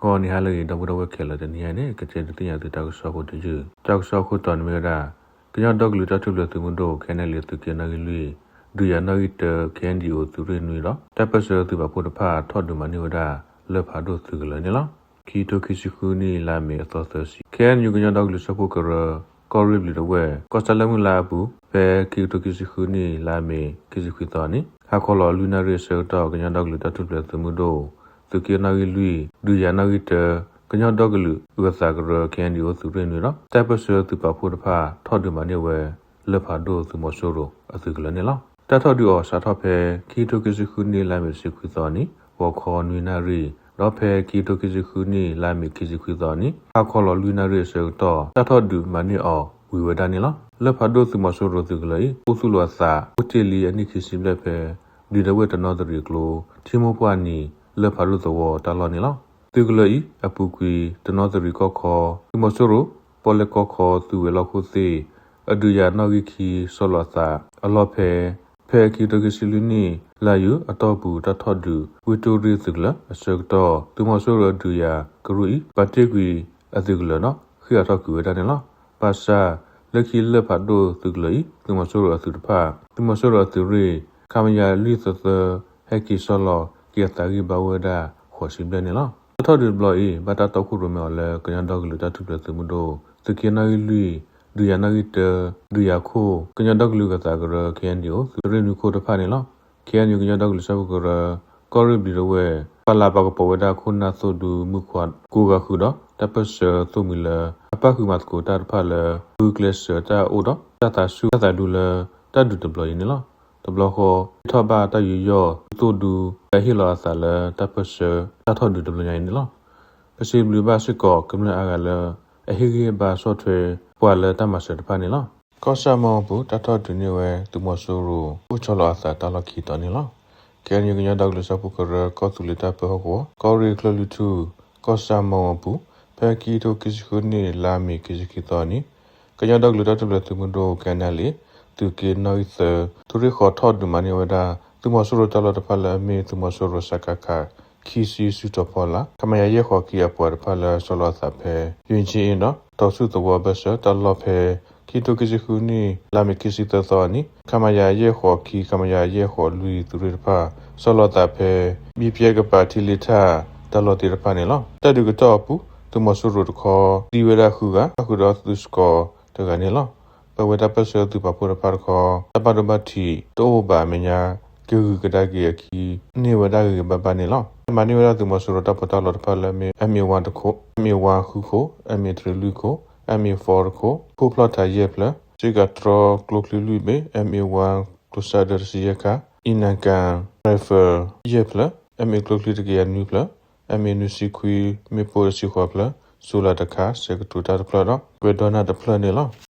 ကောနီဟာလေတော့ဘတော့ဝက်ခဲလာတဲ့နေရာနဲ့ကတဲ့တင်ရတဲ့တောက်ဆောက်ဖို့တည်းတောက်ဆောက်ဖို့တော်နေရတာကြောင့်တော့လူတတ်ထုလို့သူမတို့ခဲနေလေသူကနေလေဒူရနော်စ်ကန်ဒီကိုသူရင်းနေတော့တပ်ပတ်ဆောသူပါဖို့တဖာထော့တူမနေဝတာလက်ဖာတို့သူကလည်းနေလားခီတိုခီစီခုနီလာမေသောသစီခဲညူကညတော့လူဆောက်ဖို့ကောရစ်လီတော့ဝဲကောစလမလာဘူးပဲခီတိုခီစီခုနီလာမေခီစီခွီတော်နေဟာခေါ်လောလူနာရီဆောတော့ကညတော့လူတတ်ထုလို့သူမတို့သူကနာရီလူဒူရနော်စ်ကညတော့ကလူဥကစားကရကန်ဒီကိုသူရင်းနေတော့တပ်ပတ်ဆောသူပါဖို့တဖာထော့တူမနေဝဲလက်ဖာတို့သူမဆိုးတော့အသူကလည်းနေလားတတ်ထော်ဒီအော်စာထော့ဖဲခီတိုကီစခုနီလာမီစခုသောနီဝခေါ်နွေနာရီတော့ဖဲခီတိုကီစခုနီလာမီခီစခုသောနီခေါ်လောလူနာရီဆောတော့တတ်ထော်ဒူမနီအော်ဝီဝဒနီလားလက်ဖာတို့သူမဆိုးတော့သူကလေးပုစုလောစာဥတီလီအနိခိစီလက်ဖဲဒီဒဝဲတနော်တရီကလိုတီမိုပွားနီလက်ဖာတို့သောတလောနီလားသူကလေးအပူကွီတနော်တရီကောခေါ်သူမဆိုးတော့ပေါ်လက်ကောခေါ်သူဝဲလောက်ခုစီအဒူယာနော်ဂီခီဆောလောစာအလောဖဲဖဲခီတိုကစီလူနီလာယူအတော့ဘူးတထော့ဒူဝီတိုရီစကလအစကတော့သူမဆိုးရဒူယာဂရူဤပတိကွီအသူကလနော်ခိအတော့ကူဝဒတယ်နော်ပါစာလက်ခီလက်ဖတ်ဒိုသူကလီသူမဆိုးရအသူတဖာသူမဆိုးရသူရီခမယာလီသသဟက်ကီဆောလောကီတာဂီဘဝဒခေါ်စီဘနေနော်တထော့ဒူဘလော်ဤဘတာတော့ခုရမောလဲကညတော့ကလူတတ်တယ်သူမတို့သူကနာလီဒူယာနာဂီတဒူယာခိုကညတော့ကလူကစားကရကန်ဒီကိုသူရင်းခိုတဖာနေလားကန်ယူကညတော့ကလူဆောက်ကရကောရဘီရဝဲပလာပကပဝဒခုနာဆိုဒူမုခွတ်ကိုကခုတော့တပစသုမီလာအပခုမတ်ကိုတာဖာလာဘူကလစ်တာအိုတော့တာဆူတာဒူလာတဒူတဘလနေလားတဘလခေါ်ထဘာတယူယောသူဒူဟီလာဆာလာတပစတာထဒူတဘလနေလားပစီဘလူဘာစကောကမလာအကလာအဟီဂီဘာဆော့ထွေပွာလာတမဆတဖာနေလားကောဆာမောဘူးတထဒူနေဝဲသူမဆိုးရူချလာဆာတလခီတနေလားကန်ယူကညတော့လစပုကရကောသူလတာပဟကောကောရီကလလူတူကောဆာမောဘူးဖဲကီတိုကစ်ခုနေလာမီကစ်ကီတော်နီကညတော့လတာတလသူမတို့ကန်နလီသူကေနိုစ်သူရခေါ်ထော့ဒူမနီဝဒါသူမဆိုးရတလတဖလာမီသူမဆိုးရစကခါခီစီစုတဖောလာကမယရဲ့ခေါ်ကီအပေါ်ဖလာဆလောသဖဲယင်ချင်းနော်တောစုတော်ဘဆတလောဖဲခီတိုကစ်ခုနီလာမီကစ်စီတော်နီကမယရဲ့ခေါ်ကီကမယရဲ့ခေါ်လူသူရဖာဆလောတာဖဲမိပြေကပါတီလီတာတလောတီရဖာနေလောတဒုကတော့ပူသူမဆူရတခေါ်ဒီဝရခုကအခုတော့သူစကောတကနေလောပဝဒပစသူပပူရဖာခေါ်တပဒမတီတောဘာမညာကူကဒါကီခီနေဝဒါကဘဘနေလောမနီဝရသူမဆူရတပတလောတဖာလမေအမီ1တခိုအမီ1ခုခိုအမီ3လူခိုအမီ4ခိုပိုပလတာယေပလစီကထရကလုကလူဘေအမီ1ကလုဆာဒရစီယကာအင်နကန်ရဖာယေပလအမီကလုကလူတကီယနူပလအမီနူစီခွီမေပိုစီခွာပလဆူလာတခါစေကတူတာပလတော့ဝေဒနာတပလနေလော